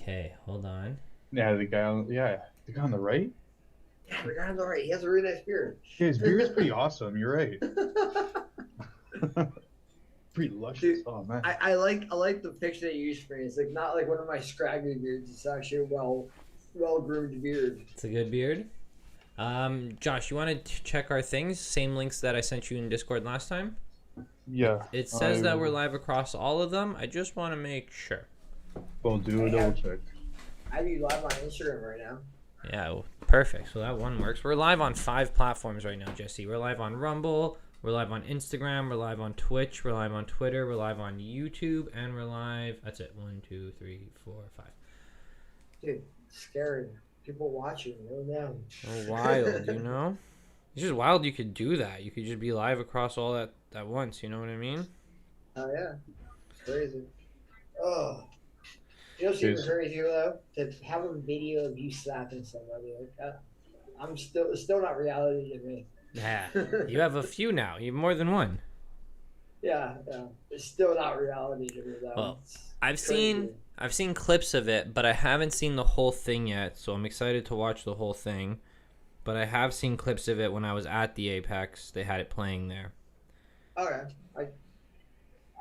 Okay, hold on. Yeah, the guy on the right. Yeah, the guy on the right, he has a really nice beard. Yeah, his beard's pretty awesome. You're right. Pretty luscious. Dude, Oh man. I like the picture that you used for me. It's like not like one of my scraggly beards. It's actually a well groomed beard. It's a good beard. Josh, you want to check our things? Same links that I sent you in Discord last time. Yeah. It says that we're live across all of them. I just want to make sure. We'll do a double check. I be live on Instagram right now. Yeah, perfect. So that one works. We're live on 5 platforms right now, Jesse. We're live on Rumble. We're live on Instagram. We're live on Twitch. We're live on Twitter. We're live on YouTube. And we're live. That's it. 1, 2, 3, 4, 5. Dude, it's scary. People watching. No, no. Oh, wild, you know? It's just wild you could do that. You could just be live across all that at once. You know what I mean? Oh yeah, it's crazy. Oh, you know what's even crazy though? To have a video of you slapping somebody like that. It's still not reality to me. Yeah. You have a few now. You have more than one. Yeah, it's still not reality to me though. Well, It's I've crazy. seen clips of it, but I haven't seen the whole thing yet, so I'm excited to watch the whole thing. But I have seen clips of it when I was at the Apex. They had it playing there. Okay, I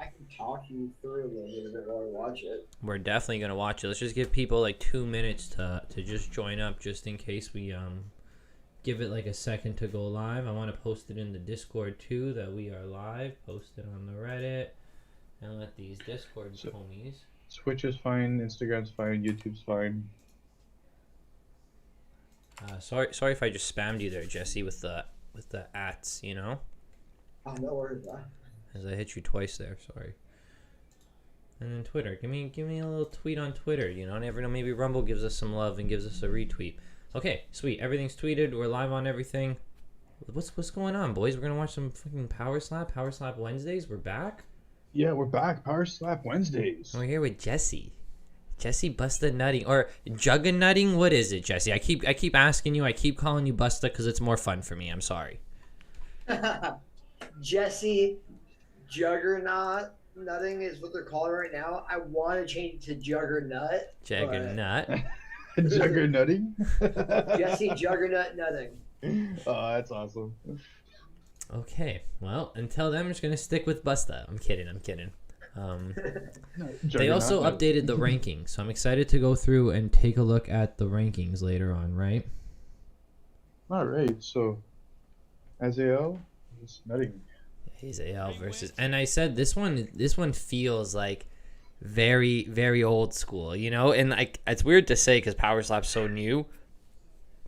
can talk you through a little bit while I watch it. We're definitely gonna watch it. Let's just give people like 2 minutes to just join up, just in case we give it like a second to go live. I want to post it in the Discord too that we are live. Post it on the Reddit and let these Discord homies. Twitch is fine. Instagram's fine. YouTube's fine. Sorry if I just spammed you there, Jesse, with the ats. You know, Oh, no worries, bro. as I hit you twice there. Sorry. And then Twitter, give me a little tweet on Twitter. You know, never know. Maybe Rumble gives us some love and gives us a retweet. Okay, sweet. Everything's tweeted. We're live on everything. What's going on, boys? We're gonna watch some fucking Power Slap Wednesdays. We're back. Yeah, we're back. Power Slap Wednesdays. We're here with Jesse. Jesse Busta Nutting or Jugga Nutting. What is it, Jesse? I keep asking you. I keep calling you Busta because it's more fun for me. I'm sorry. Jesse Juggernaut nutting is what they're calling right now. I want to change it to Juggernaut. Juggernaut. Juggernutting? Jesse Juggernaut nutting. Oh, that's awesome. Okay. Well, until then, I'm just gonna stick with Busta. I'm kidding. They also updated the rankings, so I'm excited to go through and take a look at the rankings later on. Right? All right. So, Azael is nutting. Hazael versus, and I said this one feels like very, very old school, you know, and like it's weird to say because Power Slap's so new,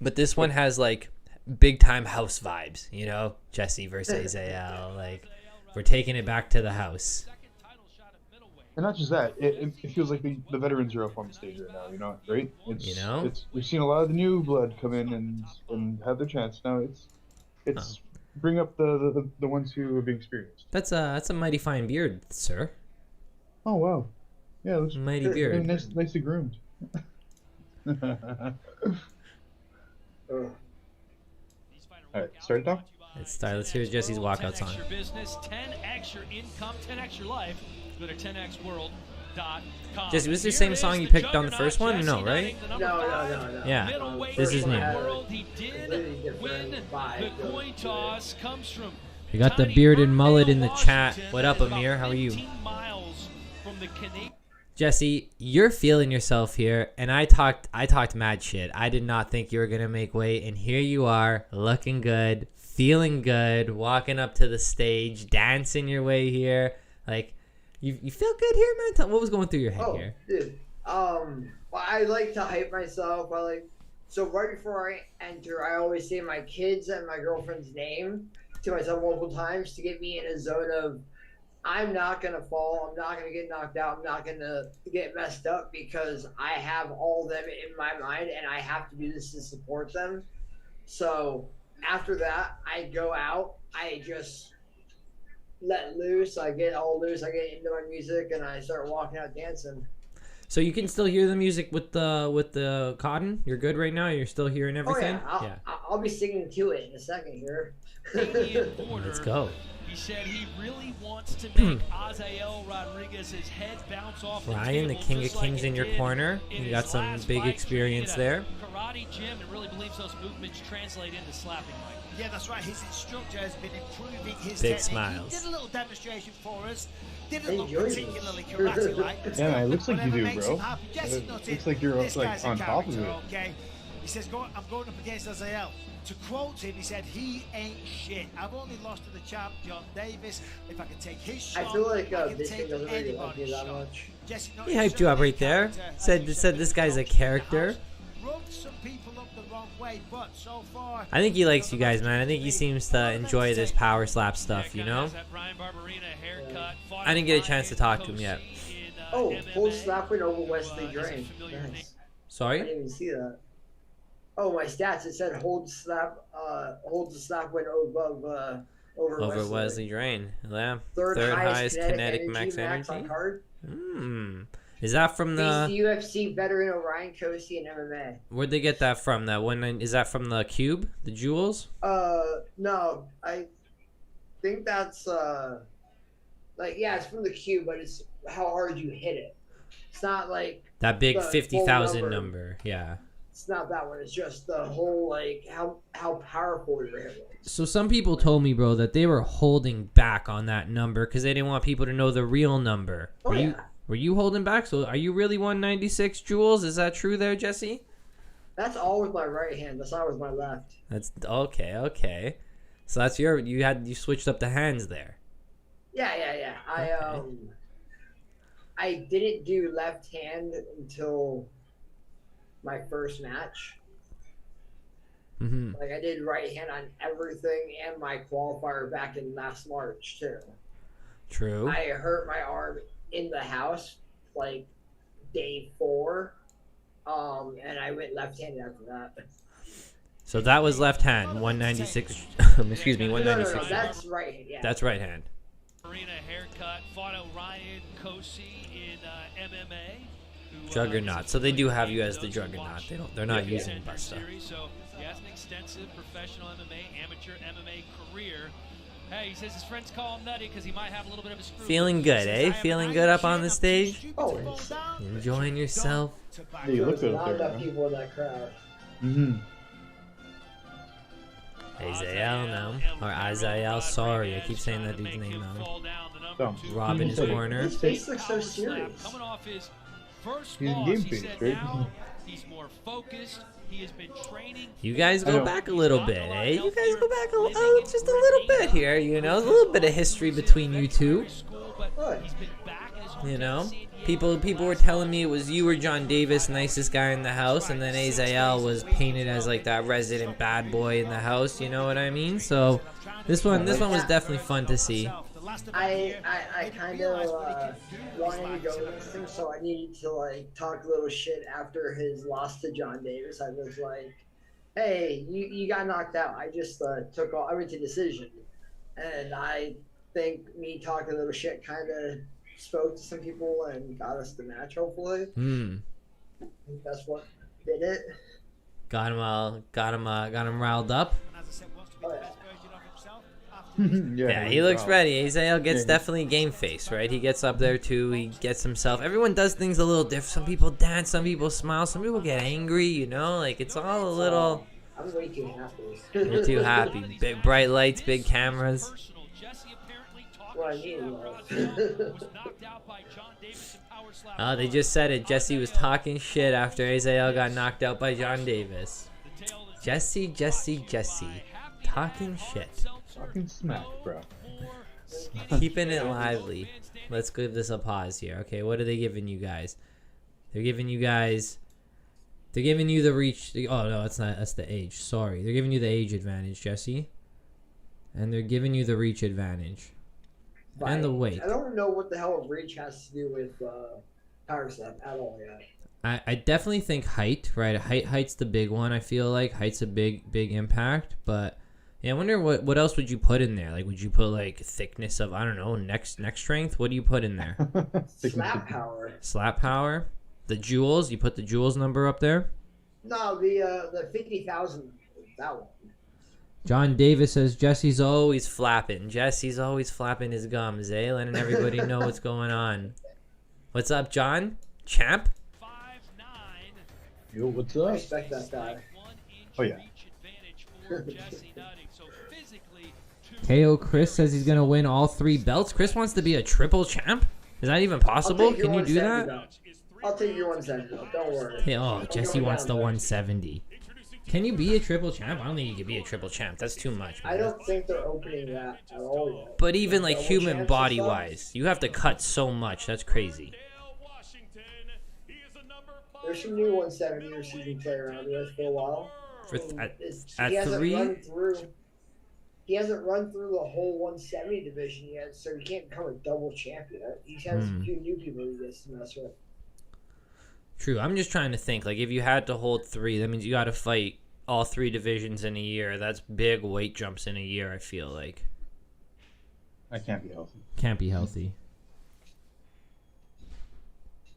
but this one has like big time house vibes, you know. Jesse versus Hazael, like we're taking it back to the house. And not just that, it feels like the veterans are up on the stage right now, you know, right? You know? We've seen a lot of the new blood come in and have their chance. Now it's bring up the ones who have been experienced. That's a mighty fine beard, sir. Oh wow, yeah, it looks Mighty beard. nicely groomed. All right, start it off. Let's hear Jesse's walkout song. 10x your business, 10x your income, 10x your life. Go to 10xworld.com. Jesse, was this the same song you picked on the first one? No, right? No. Yeah, this is new. World, he did win the coin toss. Comes from We got the bearded mullet in the chat. What up, Amir? How are you? 18 miles from the Canadian. Jesse, you're feeling yourself here, and I talked mad shit. I did not think you were gonna make weight, and here you are, looking good, feeling good, walking up to the stage, dancing your way here. Like, you feel good here, man? What was going through your head here? Dude. Well, I like to hype myself. So right before I enter, I always say my kids and my girlfriend's name to myself multiple times to get me in a zone of I'm not gonna fall, I'm not gonna get knocked out, I'm not gonna get messed up because I have all of them in my mind and I have to do this to support them. So after that, I go out, I just let loose, I get all loose, I get into my music and I start walking out dancing. So you can still hear the music with the cotton. You're good right now. You're still hearing Oh everything. yeah, I'll be singing to it in a second here. Damian Porter, Let's go. He said he really wants to make Azael Rodriguez's head bounce off Ryan, the table, king of just like kings it in your did corner. in You got his some last big fight. experience He had a there. Karate gym and really believes those movements translate into slapping, Mike. Yeah, that's right. His instructor has been improving his Big technique. smiles. He did a little demonstration for us. Didn't He look enjoys particularly it. karate-like. but Yeah, it looks like you whatever do, makes bro. him happy. Jesse It noted, looks like you're, this like, guy's a on top of character, it. Okay? He says, I'm going up against Azael. To quote him, he said, he ain't shit. I've only lost to the champ, John Davis. If I can take his shot, I feel like I can this take thing doesn't really like me anybody's that shot. much. Jesse He noted hyped you up right there. certainly Said this guy's a character. rubbed some people up the wrong way, but so far, I think he likes you guys, man. I think he seems to enjoy this power slap stuff, you know? I didn't get a chance to talk to him yet. Oh, hold slap win over Wesley Drain. Nice. I Sorry? didn't even see that. Oh, my stats. It said hold the slap win over Over Wesley Drain. Yeah. Third highest kinetic max energy. on card. Is that from Beats the... the UFC veteran Orion Cosey in MMA. Where'd they get that from? That one? Is that from the cube? The jewels? No, I think that's yeah, it's from the cube, but it's how hard you hit it. It's not like That big the full 50,000 number. Yeah. It's not that one. It's just the whole like how powerful your hit was. So some people told me, bro, that they were holding back on that number because they didn't want people to know the real number. Oh, Were yeah. Were you holding back? So are you really 196 joules? Is that true there, Jesse? That's all with my right hand. That's not with my left. That's okay. Okay. So that's you switched up the hands there. Yeah. I didn't do left hand until my first match. Mm-hmm. Like I did right hand on everything and my qualifier back in last March too. True. I hurt my arm in the house like day 4, and I went left handed after that. So that was left hand, 196. Excuse me, No, 196. that's right hand. Yeah. That's right hand. Arena haircut, fought Orion Cosey in MMA. Juggernaut. So they do have you as the Juggernaut. They're not using Busta. So he has an extensive professional MMA, amateur MMA career. Hey, he says his friends call him nutty because he might have a little bit of a screw. Feeling good, eh? Feeling good up on the stage? Oh, Enjoying yourself? Yeah, you look there's good not up there, enough man. people in that crowd. Mm-hmm. Azael now. Or Azael, sorry. I keep saying that dude's name now. Dumb. Rob in his corner. His face looks so serious. Coming off his first He's in loss, game he face, said right? now he's more focused. He has been training. You guys I go know. back a little bit, eh? You guys go back just a little bit here, you know? A little bit of history between you two. What? You know? People were telling me it was you or John Davis, nicest guy in the house, and then Azael was painted as like that resident bad boy in the house, you know what I mean? So this one was definitely fun to see. I kind of wanted to go against him, so I needed to like talk a little shit after his loss to John Davis. I was like, "Hey, you got knocked out. I just I went to decision," and I think me talking a little shit kind of spoke to some people and got us the match. Hopefully, I think that's what did it. Got him riled up. Oh, yeah. Yeah, he looks ready. Azael gets definitely game face, right? He gets up there too. He gets himself. Everyone does things a little different. Some people dance, some people smile, some people get angry. You know, like it's all a little. I'm way too happy. You're too happy. Big bright lights, big cameras. Well, I need They just said it. Jesse was talking shit after Azael got knocked out by John Davis. Jesse. Talking shit. Fucking smack, bro. Keeping it lively. Let's give this a pause here. Okay, what are they giving you guys? They're giving you the reach. Oh, no, that's not. That's the age. Sorry. They're giving you the age advantage, Jesse. And they're giving you the reach advantage. And the weight. I don't know what the hell reach has to do with power slap at all yet. I definitely think height, right? Height's the big one, I feel like. Height's a big impact. But, yeah, I wonder what else would you put in there? Like, would you put, like, thickness of, I don't know, neck strength? What do you put in there? Slap power. Slap power? The jewels. You put the jewels number up there. No, the 50,000. That one. John Davis says Jesse's always flapping. Jesse's always flapping his gums, eh? Letting everybody know what's going on. What's up, John? Champ? 5'9", Yo, what's I up? respect that guy. Oh, yeah. reach advantage for Jesse Nutting. So physically, KO Chris says he's going to win all 3 belts. Chris wants to be a triple champ? Is that even possible? take your Can you do 170 that? belt. I'll take your 170 belt. Don't worry. Hey, oh, Jesse wants the 170. Can you be a triple champ? I don't think you can be a triple champ. That's too much. I man. don't think they're opening that at all yet. But even like Double human champs and body stuff? wise, you have to cut so much. That's crazy. There's some new 170ers he can play around with for a while. For And at he hasn't 3? run through. He hasn't run through the whole 170 division yet, so he can't become a double champion. He has a few new people he gets to mess with. True. I'm just trying to think. Like, if you had to hold 3, that means you got to fight all 3 divisions in a year. That's big weight jumps in a year, I feel like. I can't be healthy. Can't be healthy.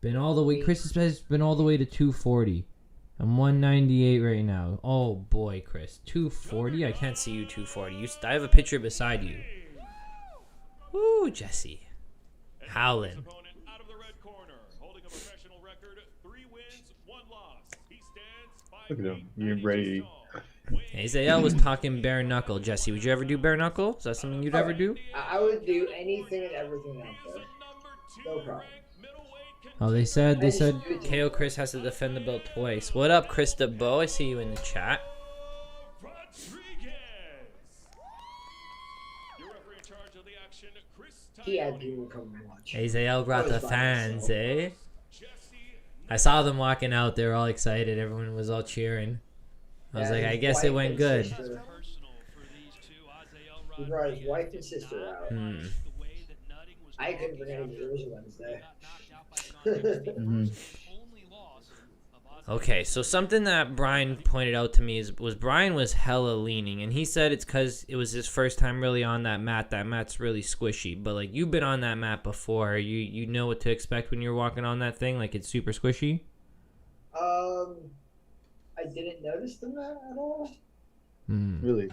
Been all the way. Chris has been all the way to 240. I'm 198 right now. Oh boy, Chris. 240? I can't see you 240. I have a picture beside you. Woo, Jesse. Howlin'. Look at him. You're ready. Azael was talking bare knuckle. Jesse, would you ever do bare knuckle? Is that something you'd ever do? I would do anything and everything out there. No problem. Oh, they said KO Chris has to defend the belt twice. What up, Chris DeBow? I see you in the chat. He had people come and watch. Azael brought the fans, eh? I saw them walking out. They were all excited. Everyone was all cheering. I was like, I guess it went good. He brought his wife and sister out. I couldn't bring any beers Wednesday. Okay, so something that Brian pointed out to me was Brian was hella leaning, and he said it's because it was his first time really on that mat. That mat's really squishy, but like you've been on that mat before, you know what to expect when you're walking on that thing. Like it's super squishy. I didn't notice the mat at all. Really?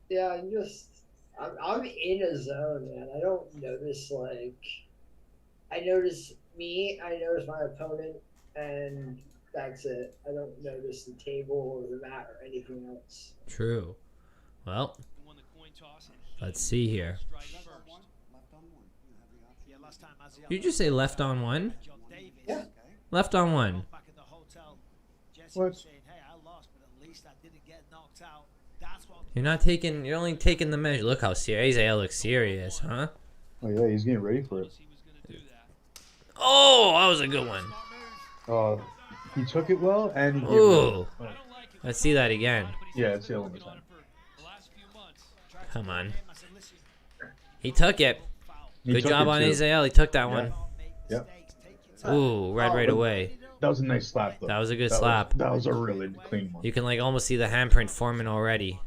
Yeah, I'm in a zone, man. I don't notice I notice me, I notice my opponent, and that's it. I don't notice the table or the mat or anything else. True. Well, let's see here. Yeah, last time Azael You just say left on one? John Davis. Yeah. Left on one. Back at the hotel, Jesse What? was saying, "Hey, I lost, but at least I didn't get knocked out." That's what. You're only taking the measure. Look how serious. Azael looks serious, huh? Oh yeah, he's getting ready for it. Oh, that was a good one. He took it well, and he gave it Ooh. up. Let's see that again. Yeah, it's the other time. Come on. He took it. He Good took job it, on too. Azael. He took that Yeah. one. Yep. Ooh, right away. That was a nice slap, though. That was a good That slap. that was a really clean one. You can like almost see the handprint forming already.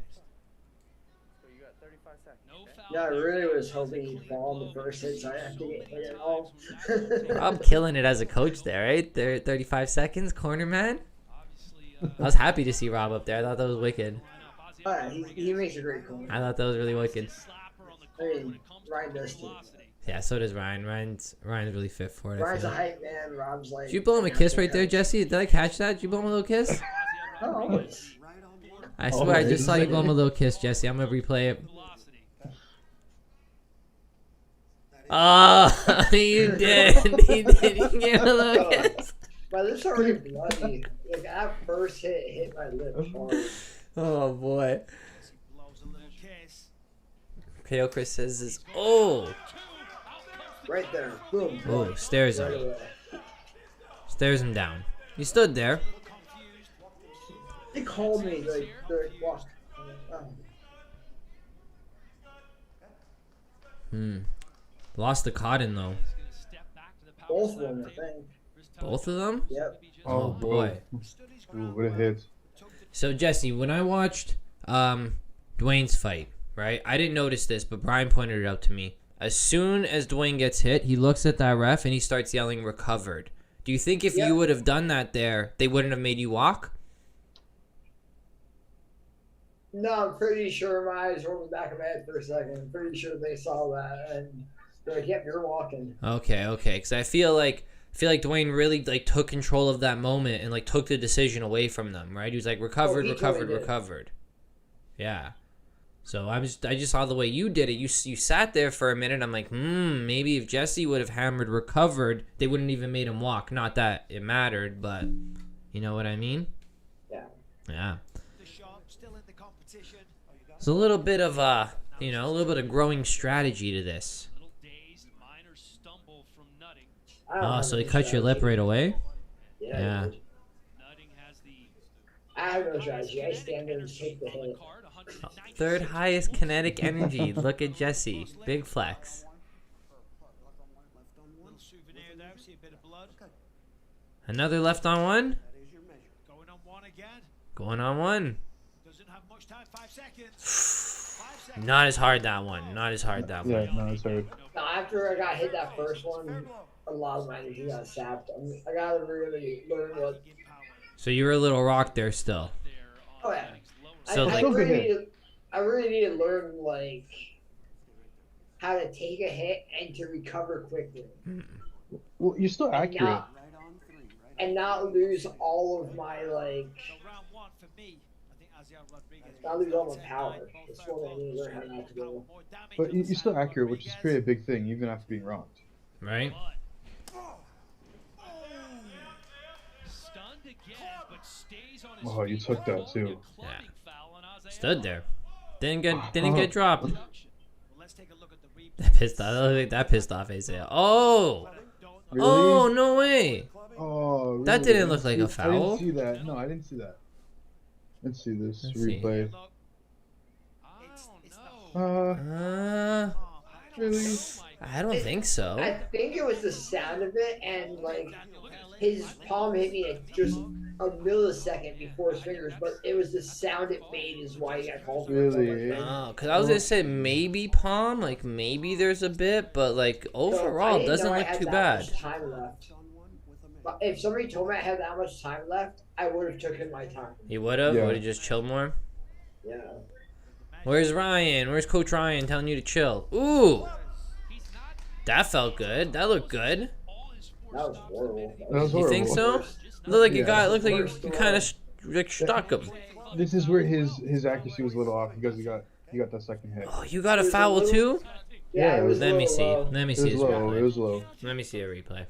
Yeah, I really was hoping he'd fall on the first hit, so I have to get hit at all. Rob killing it as a coach there, right? 35 seconds, corner man. I was happy to see Rob up there. I thought that was wicked. Oh, yeah, he makes a great corner. I thought that was really wicked. I mean, Ryan does too. Yeah, so does Ryan. Ryan's really fit for it. I Ryan's feel. a hype man. Rob's like. Did you blow him a kiss right there, Jesse? Did I catch that? Did you blow him a little kiss? Oh, always. I swear, I just saw you blow him a little kiss, Jesse. I'm gonna replay it. Oh, you did. He did. You gave him a little kiss. My lips are already bloody. Like that first hit my lip hard. Oh boy. Blows a little kiss. KO Chris says this. Oh. Right there. Boom. Oh, stares Right him. away. Stares him down. He stood there. They called me like walk. Oh. Lost the Cotton though. Both of them, I think. Both of them? Yep. Oh boy. Ooh, what a hit. So Jesse, when I watched Dwayne's fight, right? I didn't notice this, but Brian pointed it out to me. As soon as Dwayne gets hit, he looks at that ref and he starts yelling "recovered." Do you think if Yeah. you would have done that there, they wouldn't have made you walk? No, I'm pretty sure my eyes rolled in the back of my head for a second. I'm pretty sure they saw that and they're like, "Yep, you're walking." Okay, because I feel like Dwayne really like took control of that moment and like took the decision away from them, right? He was like recovered, he totally did. recovered. Yeah. So I just saw the way you did it. You sat there for a minute. I'm like, maybe if Jesse would have hammered recovered, they wouldn't even made him walk. Not that it mattered, but you know what I mean? Yeah. Yeah. The shot still in the competition. It's a little bit of a little bit of growing strategy to this. Little dazed, minor stumble from Nutting. I don't Oh, have so he any cut your lip strategy. right away? Yeah. Yeah. dude. Nutting has the I have no strategy. I stand there and take the hit. card, 119. Third highest kinetic energy. Look at Jesse. Big flex. Little souvenir there, see a bit of blood. Another left on one. Going on one again. Going on one. Doesn't have much time, 5 seconds. 5 seconds. Not as hard that one. Not as hard that Yeah, one. no, it's hard. Now, after I got hit that first one, a lot of my energy got sapped. I gotta really learn what. So you were a little rocked there still. Oh yeah. So, I like- really need to learn like how to take a hit and to recover quickly, Well, you're still and accurate. not lose all of my like. So round one for me. I think Aziel Rodriguez. Not lose all my power. That's what I need to learn how not to do. But you're still accurate, which is pretty a big thing, even after being rocked. Right? Stunned again, but stays on his Oh, you feet. took that too. Yeah. Foul on Azael. Stood there. Didn't get dropped. Well, let's take a look at the replay. That pissed off Isaiah. Oh! Really? Oh, no way! Oh, really? That didn't I look like a I foul. didn't see that. No, I didn't see that. Let's see this Let's see. replay. I It's don't the know. Really? I don't think so. I think it was the sound of it, and like his palm hit me at just a millisecond before his fingers, but it was the sound it made is why he got called for it. Really? Oh, cause I was gonna say maybe palm, like maybe there's a bit, but like overall doesn't look too bad. Time left. But if somebody told me I had that much time left, I would have taken my time. You would have? Yeah. Would have just chilled more? Yeah. Where's Ryan? Where's Coach Ryan telling you to chill? Ooh! That felt good. That looked good. That was horrible. That was You think horrible. so? Looked like you Yeah. got. Looked like you kind of like stuck him. This is where his accuracy was a little off because he got that second hit. Oh, you got a foul too? Yeah, it was Let me low, see. low. Let me It see was his low. It replay. was low. Let me see a replay.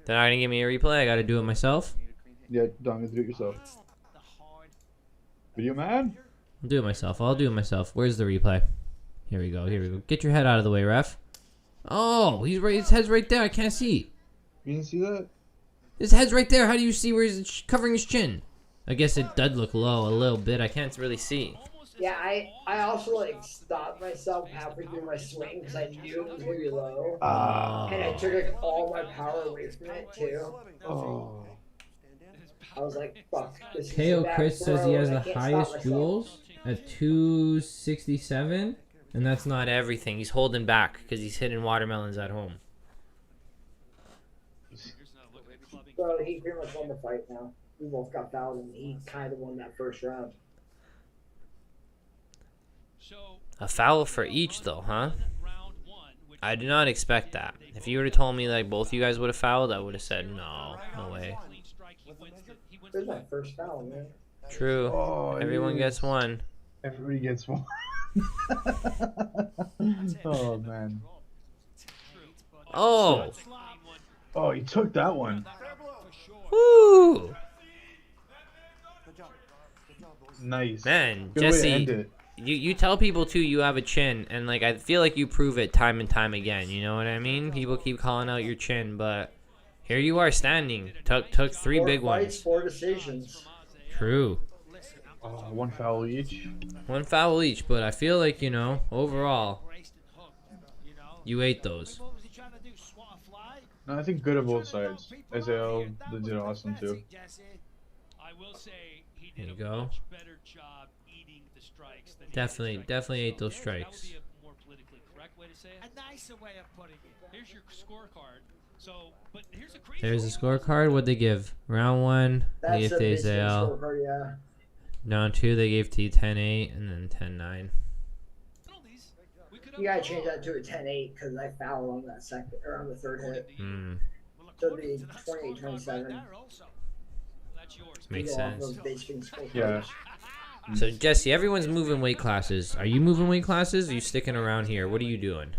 They're not gonna give me a replay. I gotta do it myself. Yeah, Dom, you do it yourself. Video man? I'll do it myself. I'll do it myself. Where's the replay? Here we go. Here we go. Get your head out of the way, ref. Oh, he's right. His head's right there. I can't see. You didn't see that? His head's right there. How do you see where he's covering his chin? I guess it did look low a little bit. I can't really see. Yeah, I also like stopped myself halfway through my swing because I knew it was gonna be low, and I took like all my power away from it too. Oh. I was like, "Fuck." This is KO bad Chris says he throw, has and the I can't stop highest myself. duels at 267, and that's not everything. He's holding back because he's hitting watermelons at home. So he pretty much won the fight now. We both got fouled, and he kind of won that first round. A foul for each, though, huh? I did not expect that. If you would have told me like both you guys would have fouled, I would have said no, no way. This is my first foul, man. True. Oh, Everyone it gets is. one. Everybody gets one. Oh man. Oh, Oh, he took that one. woo! Nice. Man, Good way to end Jesse, it. you tell people too you have a chin, and like I feel like you prove it time and time again. You know what I mean? People keep calling out your chin, but here you are standing. Took three Four big fights, ones. 4 decisions. True. Oh, one foul each. One foul each, but I feel like, overall, you ate those. What was he trying to do? Swat a fly? No, I think good on both sides. Isaiah did awesome too. I will say he There did you a go. much better job eating the strikes than Definitely ate those That strikes. would be a more politically correct way to say it. A nicer way of putting it. Here's your scorecard. So, but here's a crazy There's a scorecard. What'd they give? Round 1, they That's gave a to Michigan Azael. scorecard, yeah. Round 2, they gave to 10-8, and then 10-9. penalties. We could You gotta change that to a 10-8 because I fouled on that second or on the third hit. Hmm. So it'd be 28-27. That's yours. Makes Go off sense. of Michigan scorecard. Yeah. So, Jesse, everyone's moving weight classes. Are you moving weight classes? Or are you sticking around here? What are you doing?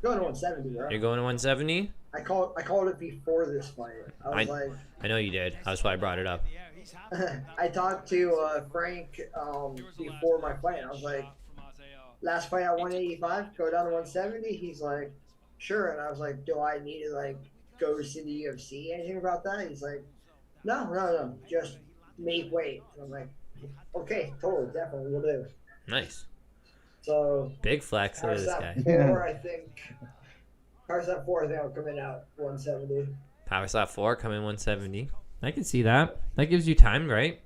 Going to 170, bro. You're going to 170? I called it before this fight. I was like, I know you did. That's why I brought it up. I talked to Frank before my fight. And I was like, last fight at 185, go down to 170. He's like, sure. And I was like, do I need to like go see the UFC? Anything about that? He's like, no, just make weight. And I'm like, okay, totally, definitely, we'll do. Nice. So Big flex. Look at this guy. Power Step 4, I think I'll come in at 170. Power Slap 4 coming 170. I can see that. That gives you time, right?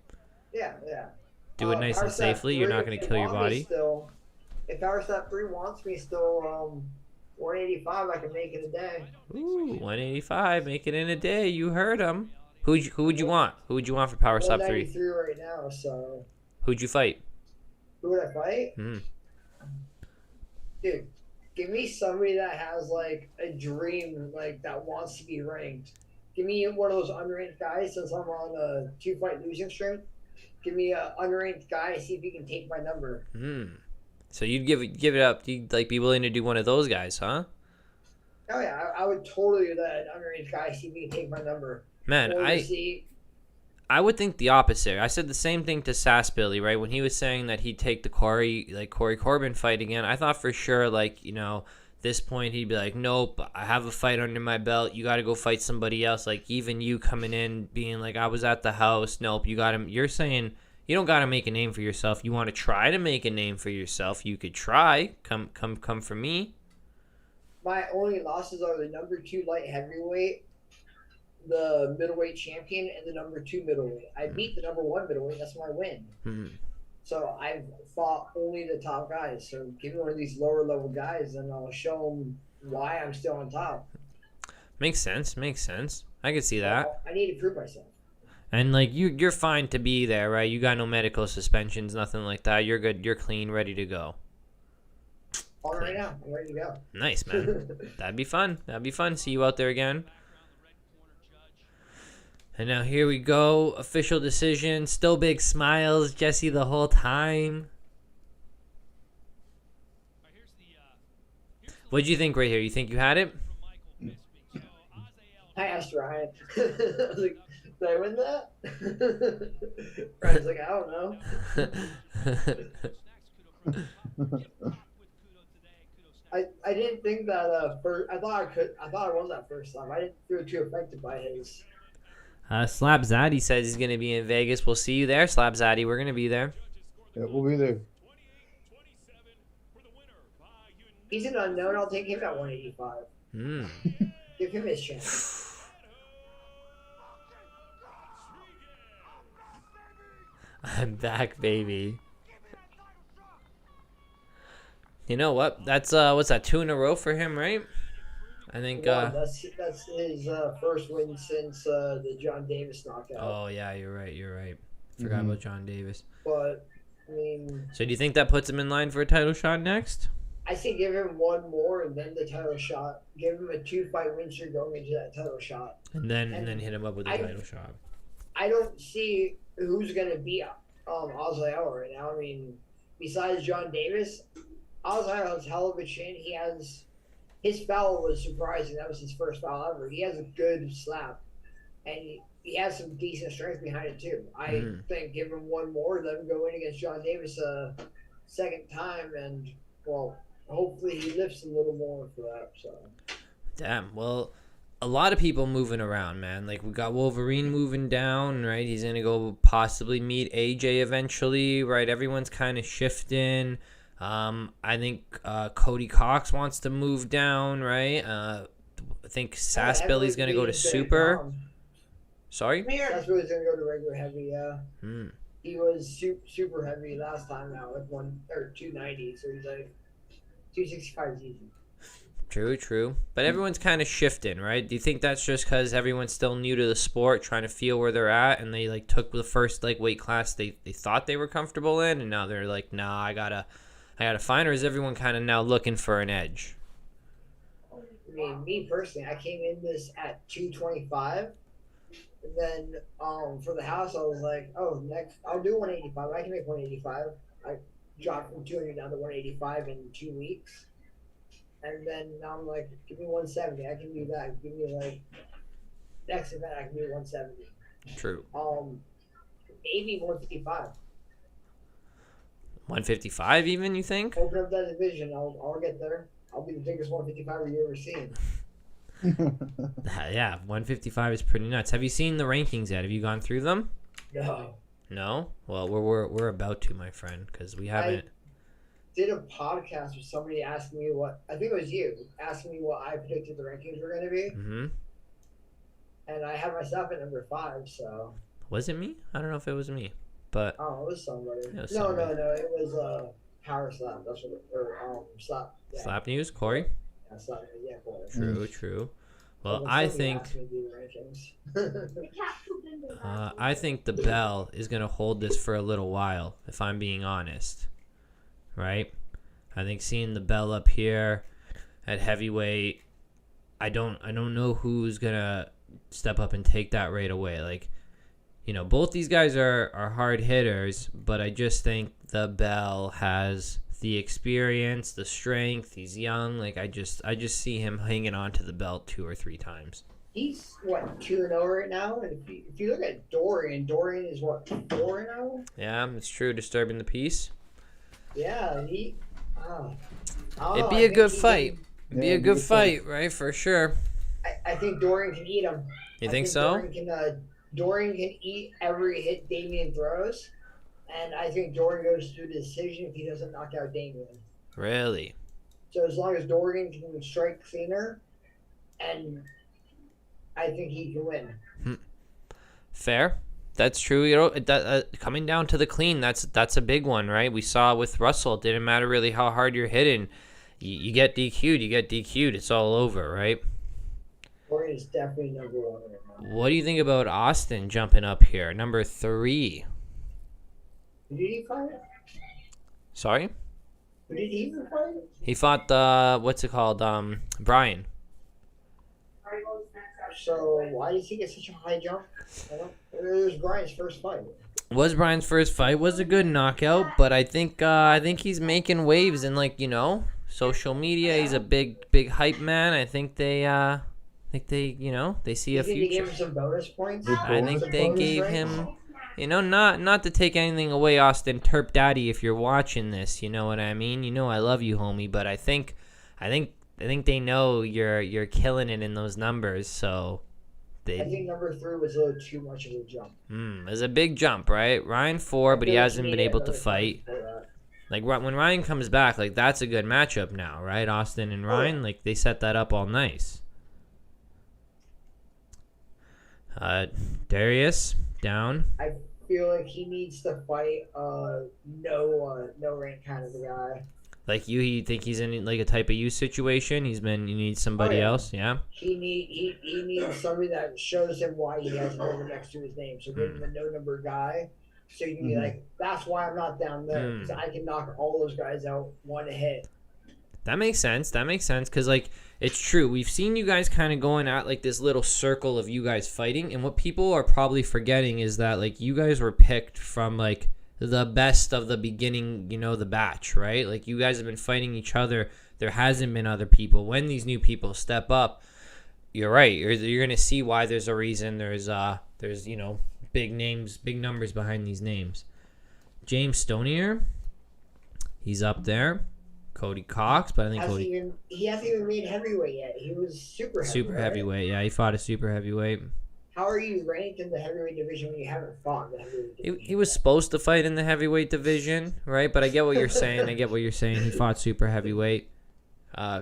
Yeah. Do it nice Power and Step safely. You're 3, not going if to they kill your want me body. Still, if Power Step 3 wants me still 185, I can make it a day. Ooh, 185. Make it in a day. You heard him. Who would you want? Who would you want for Power Slap 3? 193 right now, so Who'd you fight? who would I fight? Hmm. Dude, give me somebody that has like a dream, like that wants to be ranked. Give me one of those unranked guys since I'm on a 2-fight losing streak. Give me a unranked guy, see if he can take my number. So you'd give it up. You'd like be willing to do one of those guys, huh? Oh yeah, I would totally do that unranked guy, see if he can take my number. Man, Or see, I would think the opposite. I said the same thing to Sass Billy, right? When he was saying that he'd take the Corey Corbin fight again, I thought for sure, like, you know, this point he'd be like, nope, I have a fight under my belt. You got to go fight somebody else. Like, even you coming in being like, I was at the house. Nope, you got to. You're saying you don't got to make a name for yourself. You want to try to make a name for yourself. You could try. Come for me. my only losses are the number 2 light heavyweight, the middleweight champion, and the number 2 middleweight. I beat the number 1 middleweight. That's my win. So I've fought only the top guys. So give me one of these lower level guys, and I'll show them why I'm still on top. Makes sense. I can see that. I need to prove myself. And like you're fine to be there, right? You got no medical suspensions, nothing like that. You're good. You're clean, ready to go. On right now. I'm ready to go. Nice, man. That'd be fun. See you out there again. And now here we go. Official decision. Still big smiles, Jesse, the whole time. What'd you think right here? You think you had it? I asked Ryan. I was like, did I win that? Ryan's like, I don't know. I didn't think that first. I thought I won that first time. I didn't feel too affected by his. Slap Zaddy says he's gonna be in Vegas. We'll see you there, Slap Zaddy. We're gonna be there. Yeah, we'll be there. He's an unknown. I'll take him at 185. Give him his chance. I'm back, baby. You know what? That's what's that? 2 in a row for him, right? I think. That's his first win since the John Davis knockout. Oh yeah, you're right. Forgot about John Davis. But I mean, So do you think that puts him in line for a title shot next? I say give him one more and then the title shot. Give him a 2-fight win streak going into that title shot. And then hit him up with a title shot. I don't see who's gonna beat Azael right now. I mean, besides John Davis, Azael has hell of a chin. He has his foul was surprising. That was his first foul ever. He has a good slap, and he has some decent strength behind it too. I think give him one more, let him go in against John Davis a second time, and well, hopefully he lifts a little more for that. So. Damn. Well, a lot of people moving around, man. Like we got Wolverine moving down, right? He's gonna go possibly meet AJ eventually, right? Everyone's kind of shifting. I think Cody Cox wants to move down, right? I think Sass Billy's gonna go to super. Sorry? Sass Billy's gonna go to regular heavy. Yeah. He was super heavy last time out with 290, so he's like 265 is easy. True. But everyone's kind of shifting, right? Do you think that's just because everyone's still new to the sport, trying to feel where they're at, and they like took the first like weight class they thought they were comfortable in, and now they're like, nah, I gotta find, or is everyone kind of now looking for an edge? I mean, me personally, I came in this at 225. And then for the house, I was like, oh, next, I'll do 185. I can make 185. I dropped from 200 down to 185 in 2 weeks. And then now I'm like, give me 170. I can do that. Give me like, next event, I can do 170. True. Maybe 155. 155 even, you think? Open up that division. I'll get there. I'll be the biggest 155 you've ever seen. Yeah, 155 is pretty nuts. Have you seen the rankings yet? Have you gone through them? No. No? Well, we're about to, my friend, because we haven't. I did a podcast with somebody asking me what, I think it was you, asking me what I predicted the rankings were going to be. Mm-hmm. And I have myself at number 5, so. Was it me? I don't know if it was me, but Oh, it was somebody. It was No, somebody. it was Power Slap. That's what, or Slap. Yeah. Slap News, Corey. Yeah, Slap. Yeah, boy. True. Well, When I somebody think asked me to do the rankings. I think the Bell is gonna hold this for a little while, if I'm being honest. Right? I think seeing the Bell up here at heavyweight, I don't know who's gonna step up and take that right away. Like, you know, both these guys are hard hitters, but I just think the Bell has the experience, the strength. He's young. Like, I just see him hanging on to the belt 2 or 3 times. He's, what, 2-0 right now? And if you look at Dorian is, what, 4-0? Yeah, it's true. Disturbing the peace. Yeah, he. It'd be a good fight. It'd be a good fight, right? For sure. I think Dorian can eat him. You think so? Dorian can eat every hit Damian throws, and I think Dorian goes to the decision if he doesn't knock out Damian. Really? So as long as Dorian can strike cleaner, and I think he can win. Fair. That's true. You know, coming down to the clean, that's a big one, right? We saw with Russell, it didn't matter really how hard you're hitting. You get DQ'd. It's all over, right? Dorian is definitely number 1 right now. What do you think about Austin jumping up here, number 3? Who did he fight? Sorry? Who did he even fight? He fought what's it called? Brian. So why does he get such a high jump? It was Brian's first fight. Was Brian's first fight. Was a good knockout, but I think he's making waves in, like, you know, social media. He's a big hype man. I think they you know, they see a They gave future. him some bonus points. I think Some they bonus gave ranks? him, you know, not to take anything away, Austin Terp Daddy, if you're watching this, you know what I mean? You know I love you, homie, but I think they know you're killing it in those numbers, so I think number 3 was a little too much of a jump. it's a big jump, right? Ryan 4, but he hasn't been able to fight. Like, when Ryan comes back, like, that's a good matchup now, right? Austin and Ryan, like, they set that up all nice. Darius down. I feel like he needs to fight no rank kind of a guy. Like you think he's in like a type of you situation? You need somebody else, yeah. He needs somebody that shows him why he has a number next to his name. So give him a no number guy. So you can be like, that's why I'm not down there, because I can knock all those guys out one hit. That makes sense. Because, like, it's true. We've seen you guys kind of going at, like, this little circle of you guys fighting. And what people are probably forgetting is that, like, you guys were picked from, like, the best of the beginning, you know, the batch, right? Like, you guys have been fighting each other. There hasn't been other people. When these new people step up, you're right. You're going to see why there's a reason. There's, you know, big names, big numbers behind these names. James Stonier, he's up there. Cody Cox, but I think He hasn't even made heavyweight yet. He was super heavyweight. Yeah, he fought a super heavyweight. How are you ranked in the heavyweight division when you haven't fought in the heavyweight division? He was supposed to fight in the heavyweight division, right? But I get what you're saying. He fought super heavyweight.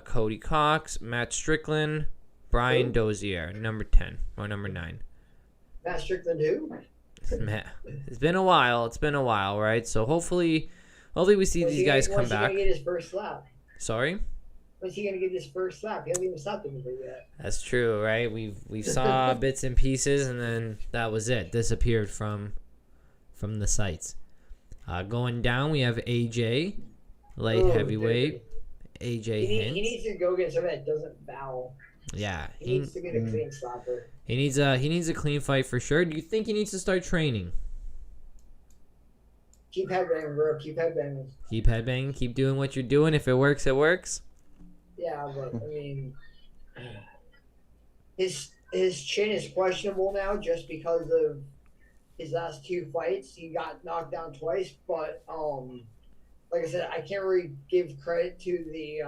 Cody Cox, Matt Strickland, Brian Dozier, number 10 or number 9. Matt Strickland who? Man, it's been a while, right? So hopefully we see these guys come back. When's he gonna get his first slap? Sorry? When's he gonna get his first slap? He hasn't even slapped anybody yet. That's true, right? We've saw bits and pieces, and then that was it. Disappeared from the sites. Going down, we have AJ, light Oh, heavyweight. dude. AJ He Hinch. needs to go get somebody that doesn't foul. Yeah, He needs to get a clean slapper. he needs a clean fight for sure. Do you think he needs to start training? Keep headbanging, bro. Keep headbanging. Keep headbanging. Keep doing what you're doing. If it works, it works. Yeah, but I mean, his chin is questionable now just because of his last 2 fights. He got knocked down twice, but like I said, I can't really give credit to the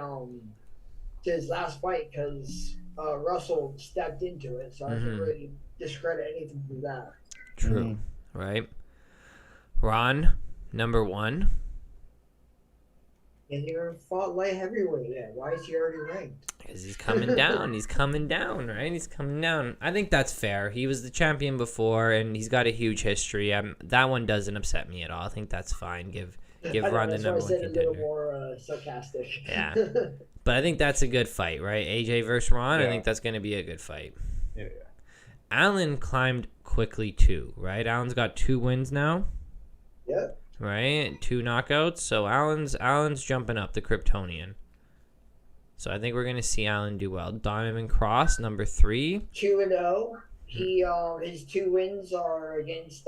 to his last fight because Russell stepped into it, so I can't really discredit anything from that. True, right? Ron, number 1. He hasn't even fought light heavyweight yet. Why is he already ranked? Because he's coming down. He's coming down, right? He's coming down. I think that's fair. He was the champion before, and he's got a huge history. That one doesn't upset me at all. I think that's fine. Give I know, Ron the that's why I number 1 said a little contender. more sarcastic. Yeah. But I think that's a good fight, right? AJ versus Ron. I Yeah. think that's going to be a good fight. Yeah. Allen climbed quickly too, right? Allen's got 2 wins now, Yep. right? 2 knockouts. So Allen's jumping up, the Kryptonian. So I think we're gonna see Allen do well. Donovan Cross, number 3. 2-0. He his 2 wins are against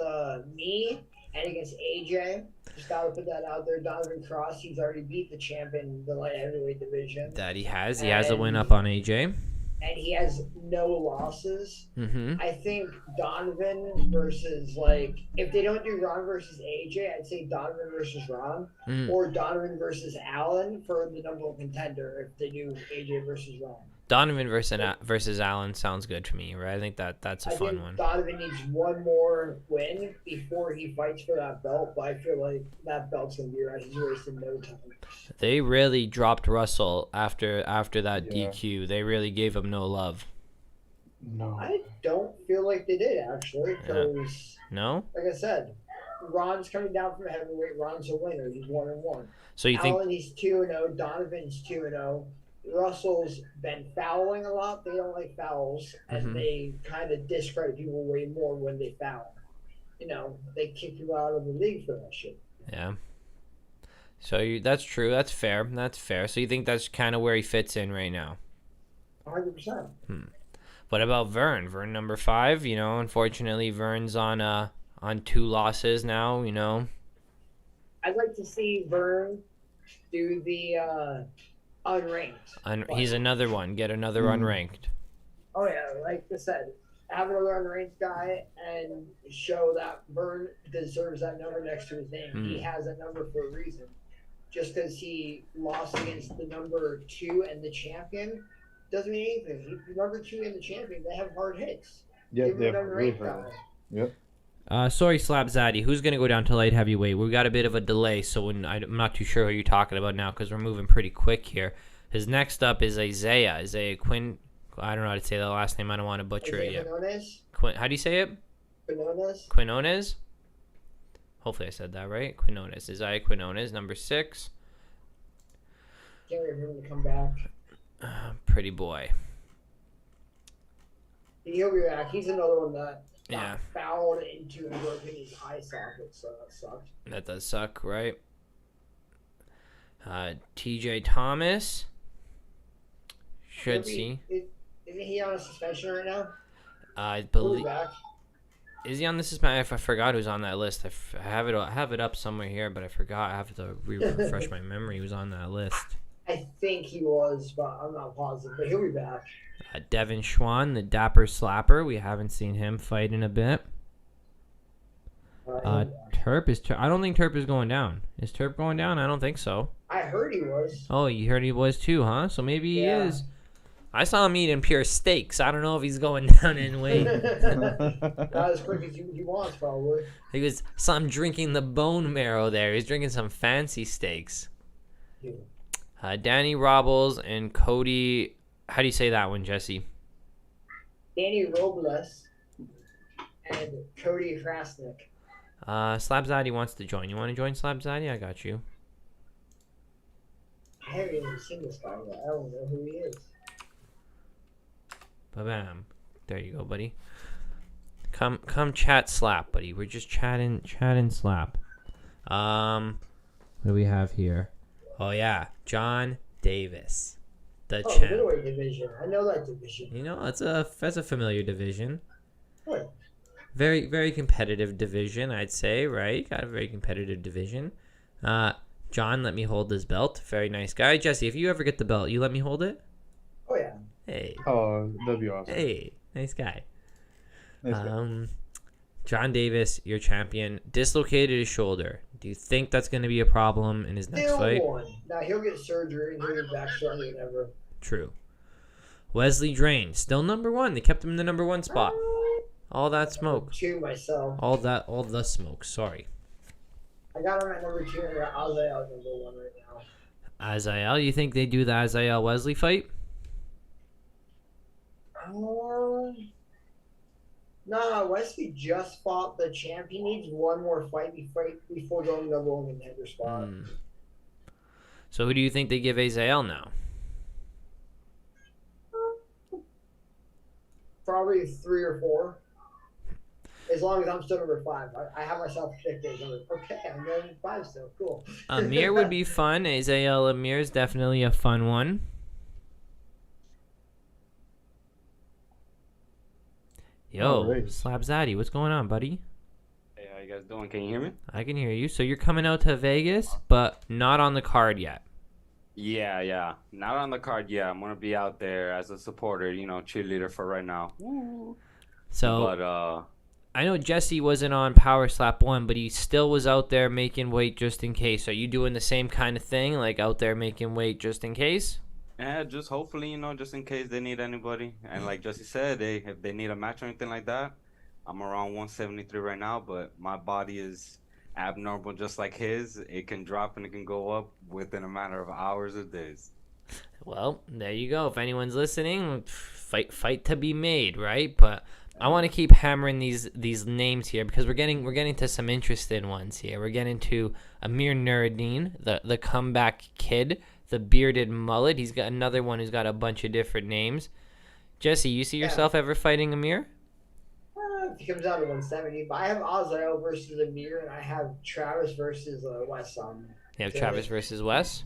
me and against AJ. Just gotta put that out there. Donovan Cross, he's already beat the champion in the light heavyweight division, That he has. He has a win up on AJ. and he has no losses. Mm-hmm. I think Donovan versus, like, if they don't do Ron versus AJ, I'd say Donovan versus Ron, or Donovan versus Allen for the number 1 contender if they do AJ versus Ron. Donovan versus Allen sounds good to me, right? I think that's a I fun think one. Donovan needs 1 more win before he fights for that belt, but I feel like that belt's gonna be right. He's wasting no time. They really dropped Russell after that Yeah. DQ. They really gave him no love. No. I don't feel like they did actually, because No? like I said, Ron's coming down from heavyweight. Ron's a winner. He's 1-1. So you think Allen, he's 2-0. Donovan's 2-0. Russell's been fouling a lot. They don't like fouls, and they kind of discredit people way more when they foul. You know, they kick you out of the league for that shit. Yeah. So that's true. That's fair. That's fair. So you think that's kind of where he fits in right now? 100%. What about Vern? Vern number 5. You know, unfortunately, Vern's on 2 losses now. You know. I'd like to see Vern do the unranked. He's another one. Get another unranked. Oh yeah, like I said, have another unranked guy and show that Vern deserves that number next to his name. He has that number for a reason. Just because he lost against the number 2 and the champion doesn't mean anything. The number 2 and the champion, they have hard hits. Yeah, Give him they an have really unranked hard. guy. Yep. Sorry, Slap Zaddy. Who's going to go down to light heavyweight? We've got a bit of a delay, so I'm not too sure who you're talking about now because we're moving pretty quick here. His next up is Isaiah Quinn. I don't know how to say that last name. I don't want to butcher it yet. How do you say it? Quinones? Hopefully I said that right. Quinones. Isaiah Quinones, number 6. Can't wait for him to come back. Pretty boy. He'll be back. He's another one that Yeah. got fouled into and broke in his eye socket, so that sucked. That does suck, right? TJ Thomas. Should see. Isn't he on a suspension right now? I He'll be believe. back. Is he on the suspension? I forgot who's on that list. I have it up somewhere here, but I forgot. I have to refresh my memory. He was on that list. I think he was, but I'm not positive. But he'll be back. Devin Schwan, the Dapper Slapper. We haven't seen him fight in a bit. Terp is. I don't think Terp is going down. Is Terp going down? I don't think so. I heard he was. Oh, you heard he was too, huh? So maybe he Yeah. is. I saw him eating pure steaks. I don't know if he's going down in weight. Not as quick as he wants, probably. Saw him drinking the bone marrow there. He's drinking some fancy steaks. Yeah. Danny Robles and Cody. How do you say that one, Jesse? Danny Robles and Cody Krasnick. Slabzaddy wants to join. You want to join Slabzaddy? I got you. I haven't even seen this guy yet. I don't know who he is. Ba-bam. There you go, buddy. Come chat slap, buddy. We're just chatting slap. What do we have here? Oh yeah, John Davis, the Oh, champ. middleweight division. I know that division. You know, that's a familiar division. What? Very, very competitive division, I'd say, right? Got a very competitive division. John let me hold this belt. Very nice guy. Jesse, if you ever get the belt, you let me hold it? Oh yeah. Hey. Oh, that'd be awesome. Hey. Nice guy. Nice guy. John Davis, your champion, dislocated his shoulder. Do you think that's going to be a problem in his next Still fight? won. Now he'll get surgery and he'll be back stronger than ever. True. Wesley Drain, still number one. They kept him in the number one spot. All that smoke. Two myself. All the smoke. Sorry. I got him at number 2 and I got Azael at number 1 right now. Azael, you think they do the Azael Wesley fight? Nah, Wesley just fought the champ. He needs one more fight before going number 1 contender spot. So who do you think they give Azael now? Probably 3 or 4. As long as I'm still number 5. I have myself picked as number. Okay, I'm number 5 still. Cool. Amir would be fun. Azael Amir is definitely a fun one. Yo, Alright. Slab Zaddy, what's going on, buddy? Hey, how you guys doing? Can you hear me? I can hear you. So you're coming out to Vegas, but not on the card yet. Yeah. Not on the card yet. I'm gonna be out there as a supporter, cheerleader for right now. So But I know Jesse wasn't on Power Slap 1, but he still was out there making weight just in case. Are you doing the same kind of thing, like out there making weight just in case? yeah, just hopefully, just in case they need anybody. And like Jesse said, if they need a match or anything like that, I'm around 173 right now, but my body is abnormal just like his. It can drop and it can go up within a matter of hours or days. Well, there you go. If anyone's listening, fight to be made, right? But I want to keep hammering these names here because we're getting to some interesting ones here. We're getting to Amir Nuruddin, the comeback kid, the bearded mullet. He's got another one who's got a bunch of different names. Jesse, you see yourself ever fighting Amir? If he comes out at 170, but I have Azael versus Amir, and I have Travis versus Wes on. You have Travis versus Wes?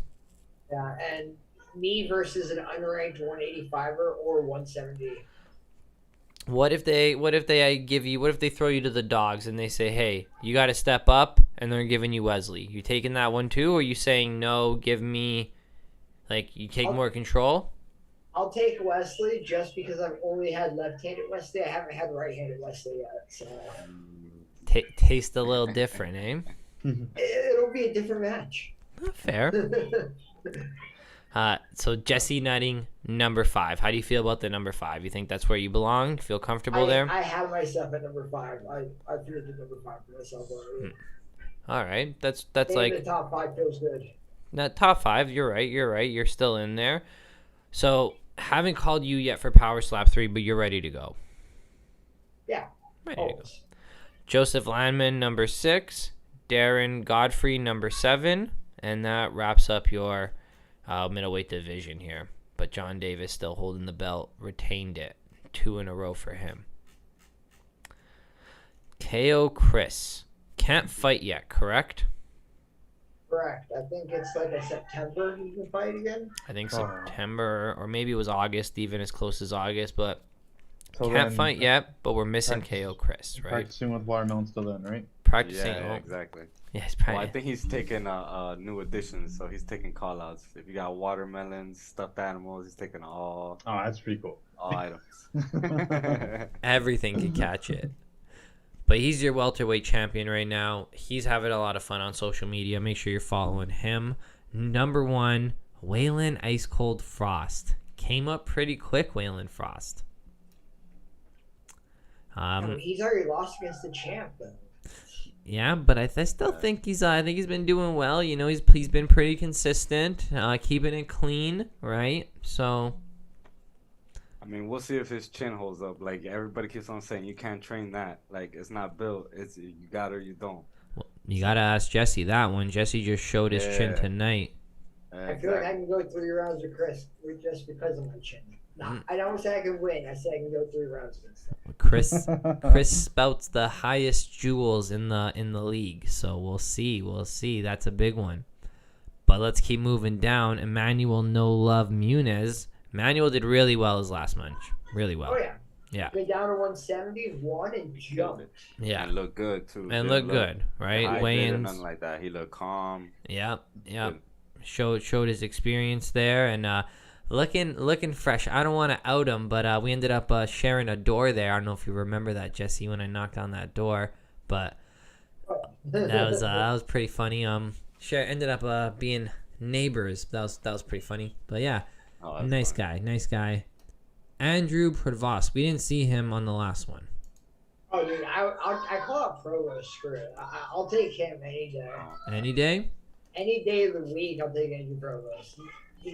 Yeah, and me versus an unranked 185er or 170. What if they throw you to the dogs and they say, hey, you got to step up, and they're giving you Wesley? You taking that one too, or are you saying no, give me, like, you take more control? I'll take Wesley just because I've only had left-handed Wesley. I haven't had right-handed Wesley yet, so Taste a little different, eh? it'll be a different match. Fair. So Jesse Nutting, number 5. How do you feel about the number 5? You think that's where you belong? Feel comfortable there? I have myself at number 5. I figured the number 5 for myself already. All right, that's Being like in the top 5 feels good. that top 5. You're right. You're still in there. So haven't called you yet for Power Slap 3, but you're ready to go. Yeah. Ready to go. Always. Joseph Landman, number 6. Darren Godfrey, number 7. And that wraps up your middleweight division here. But John Davis still holding the belt, retained it. 2 in a row for him. KO Chris. Can't fight yet, correct? Correct. I think it's like a September you can fight again. I think September, or maybe it was August, even as close as August, but Till can't then, fight yet, but we're missing practice- KO Chris, right? Practicing with watermelon still then, right? Practicing. Yeah, exactly. Yeah, he's Well, I probably. think he's taking new additions, so he's taking call-outs. If you got watermelons, stuffed animals, he's taking all Oh, that's pretty cool. items. Everything can catch it. But he's your welterweight champion right now. He's having a lot of fun on social media. Make sure you're following him. Number 1, Waylon Ice Cold Frost. Came up pretty quick, Waylon Frost. He's already lost against the champ, though. Yeah, but I still think he's been doing well. You know, he's been pretty consistent, keeping it clean, right? So I mean, we'll see if his chin holds up. Like, everybody keeps on saying, you can't train that. Like, it's not built. It's you got it or you don't. you gotta ask Jesse that one. Jesse just showed his chin Yeah. tonight. I feel like I can go 3 rounds with Chris just because of my chin. I don't say I can win. I say I can go 3 rounds against him. Chris spouts the highest jewels in the league, so we'll see. That's a big one. But let's keep moving down. Emmanuel No Love Muniz. Emmanuel did really well his last match. Really well. Oh yeah. Yeah. Been down to 170, won and jumped. Yeah. And looked good too. And looked good, right? Weigh-ins. Nothing like that. He looked calm. Yep. Showed his experience there and looking fresh. I don't want to out him, but we ended up sharing a door there. I don't know if you remember that, Jesse, when I knocked on that door, but that was pretty funny. Ended up being neighbors. That was pretty funny. But yeah, nice guy. Andrew Prodvos. We didn't see him on the last one. Oh, dude, I call out Provost. Screw it. I'll take him any day. Any day? Any day of the week, I'll take Andrew Provost.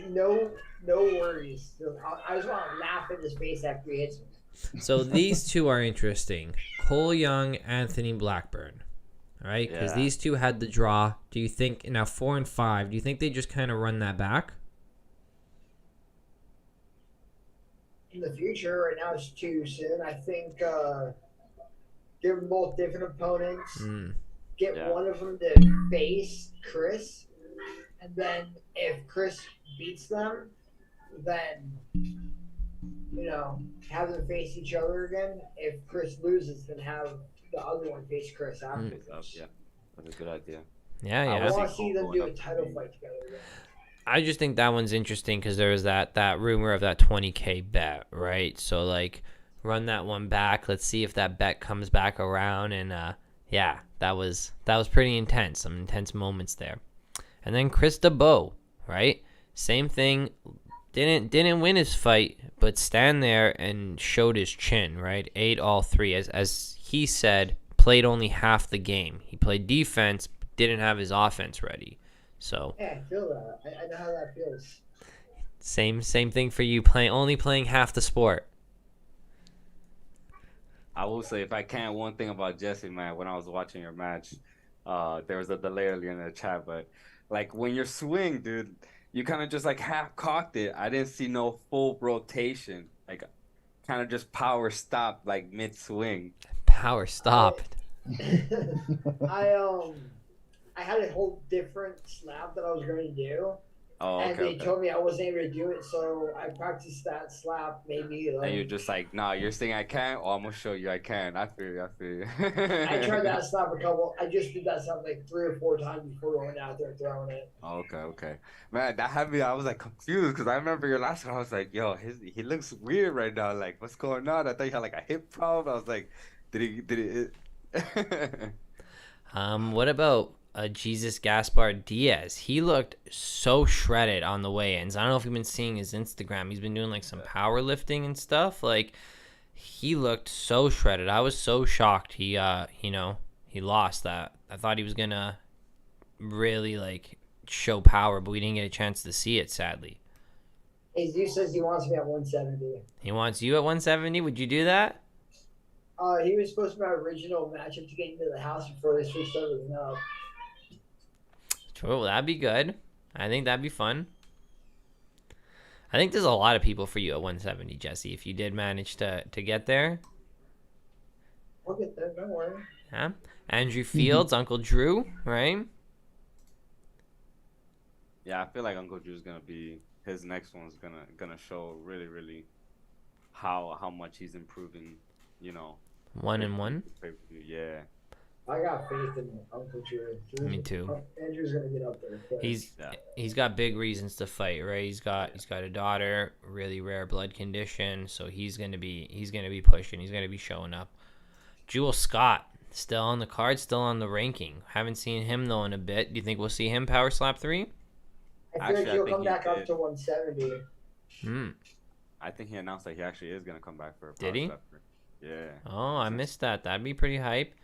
No worries. I just want to laugh in his face after he hits me. So these two are interesting. Cole Young, Anthony Blackburn. All right? Because these two had the draw. Do you think, now 4 and 5, do you think they just kind of run that back? In the future, right now it's too soon. I think give them both different opponents. Get one of them to face Chris. And then if Chris beats them, then, have them face each other again. If Chris loses, then have the other one face Chris afterwards. Yeah, that's a good idea. Yeah. I want to see them do a title fight together again. I just think that one's interesting because there was that rumor of that 20K bet, right? So, run that one back. Let's see if that bet comes back around. And, that was pretty intense. Some intense moments there. And then Chris DeBow, right? Same thing. Didn't win his fight, but stand there and showed his chin, right? 8 all 3. As he said, played only half the game. He played defense, but didn't have his offense ready. So yeah, I feel that. I know how that feels. Same thing for you, only playing half the sport. I will say, if I can, one thing about Jesse, man, when I was watching your match, there was a delay earlier in the chat, but when you're swing, dude, you kind of just half cocked it. I didn't see no full rotation. Kind of just power stopped mid swing. Power stopped. I had a whole different slap that I was going to do. Oh, okay. And they told me I wasn't able to do it, so I practiced that slap maybe. And you're just nah, you're saying I can't? Oh, I'm going to show you I can. I feel you. I tried that slap I just did that slap 3 or 4 times before going out there throwing it. Okay. Man, that had me, I was confused because I remember your last one. I was yo, he looks weird right now. What's going on? I thought you had a hip problem. I was did he? What about Jesus Gaspar Diaz? He looked so shredded on the weigh-ins. I don't know if you've been seeing his Instagram. He's been doing some powerlifting and stuff. He looked so shredded. I was so shocked. He lost that. I thought he was gonna really show power, but we didn't get a chance to see it, sadly. Jesus says he wants me at 170. He wants you at 170. Would you do that? He was supposed to be my original matchup to get into the house before they switched everything up. Well, that'd be good. I think that'd be fun. I think there's a lot of people for you at 170, Jesse, if you did manage to get there. I'll get there, don't worry. Yeah. Andrew Fields, Uncle Drew, right? Yeah, I feel like Uncle Drew's gonna be, his next one's gonna show really, really how much he's improving, 1-1. Yeah. I got faith in Uncle Drew. Me too. Andrew's gonna get up there. He's got big reasons to fight, right? He's got a daughter, really rare blood condition, so he's gonna be pushing. He's gonna be showing up. Jewel Scott still on the card, still on the ranking. Haven't seen him though in a bit. Do you think we'll see him power slap 3? I feel like he'll come back up to 170. I think he announced that he actually is gonna come back for a power Did he? slap 3. Yeah. Oh, I missed that. That'd be pretty hype.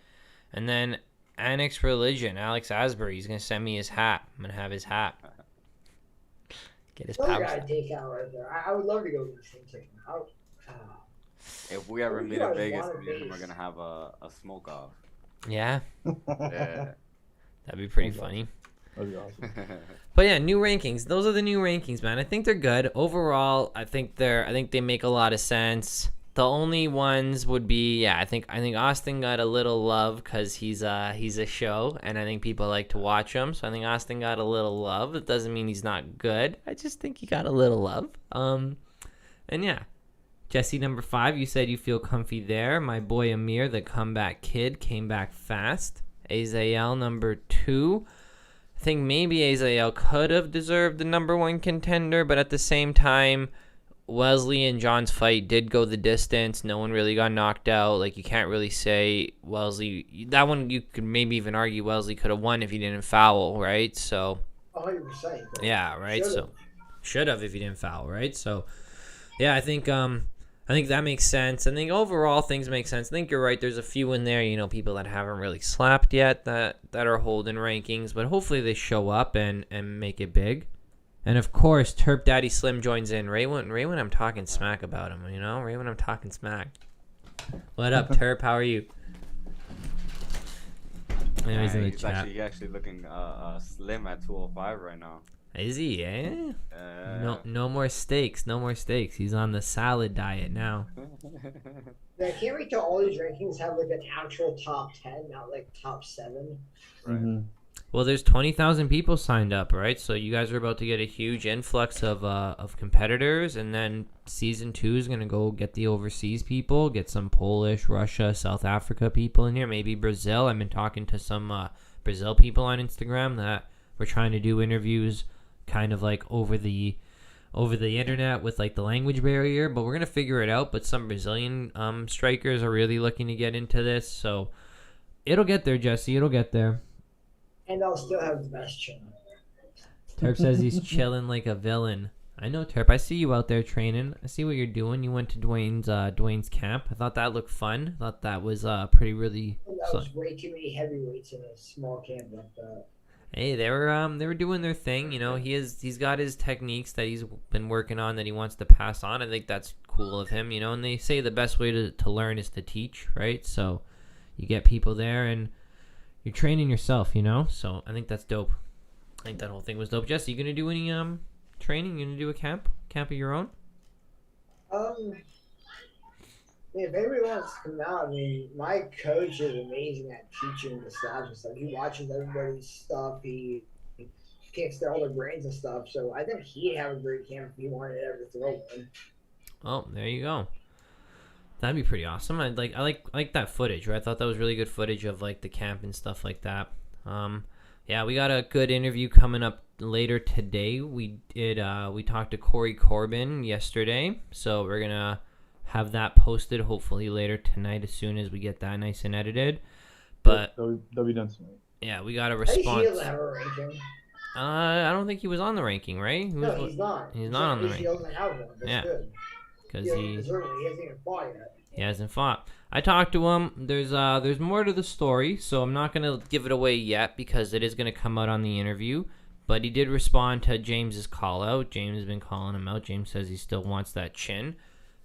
And then Annex Religion, Alex Asbury. He's gonna send me his hat. I'm gonna have his hat. Get his power. Guy take out right there. I would love to go to the same thing. If we ever meet in Vegas, we're gonna have a smoke off. Yeah. Yeah. That'd be pretty funny. That'd be awesome. But yeah, new rankings. Those are the new rankings, man. I think they're good overall. I think they make a lot of sense. The only ones would be, I think Austin got a little love because he's a show, and I think people like to watch him. So I think Austin got a little love. It doesn't mean he's not good. I just think he got a little love. And yeah, Jesse number 5. You said you feel comfy there. My boy Amir, the comeback kid, came back fast. Azael number 2. I think maybe Azael could have deserved the number 1 contender, but at the same time, Wesley and John's fight did go the distance. No one really got knocked out. Like, you can't really say Wesley. That one, you could maybe even argue Wesley could have won if he didn't foul, right? So, 100%. yeah, right. So, should have if he didn't foul, right? So, yeah, I think that makes sense. I think overall things make sense. I think you're right. There's a few in there, people that haven't really slapped yet that are holding rankings, but hopefully they show up and make it big. And of course, Terp Daddy Slim joins in. Right when I'm talking smack about him, right when I'm talking smack. What up, Terp? How are you? Anyways, in the he's chat. actually looking slim at 205 right now. Is he? Eh? No more steaks. No more steaks. He's on the salad diet now. I can't wait till all these rankings have like an actual top 10, not like top 7. Right. Mm-hmm. Well, there's 20,000 people signed up, right? So you guys are about to get a huge influx of competitors, and then season 2 is gonna go get the overseas people, get some Polish, Russia, South Africa people in here, maybe Brazil. I've been talking to some Brazil people on Instagram that we're trying to do interviews, kind of like over the internet with like the language barrier, but we're gonna figure it out. But some Brazilian strikers are really looking to get into this, so it'll get there, Jesse. It'll get there. And I'll still have the best chin. Terp says he's chilling like a villain. I know, Terp. I see you out there training. I see what you're doing. You went to Dwayne's camp. I thought that looked fun. I thought that was pretty really. That was way too many heavyweights in a small camp like that. Hey, they were doing their thing. He's got his techniques that he's been working on that he wants to pass on. I think that's cool of him. And they say the best way to learn is to teach, right? So you get people there and you're training yourself, So I think that's dope. I think that whole thing was dope. Jesse, you gonna do any training? You gonna do a camp of your own? If anybody wants to come out, my coach is amazing at teaching the staff and stuff. He watches everybody's stuff. He kicks all their brains and stuff. So I think he'd have a great camp if he wanted to ever throw one. Oh, there you go. That'd be pretty awesome. I like that footage, right? I thought that was really good footage of like the camp and stuff like that. Yeah, we got a good interview coming up later today. We talked to Corey Corbin yesterday, so we're gonna have that posted hopefully later tonight as soon as we get that nice and edited. But That'll be done tonight. Yeah, we got a I think response. he'll have a ranking. I don't think he was on the ranking, right? No, he's not. He's not on the ranking. He doesn't have one. That's good. Because he hasn't even fought yet. He hasn't fought. I talked to him. There's more to the story, so I'm not gonna give it away yet because it is gonna come out on the interview. But he did respond to James's call out. James has been calling him out. James says he still wants that chin.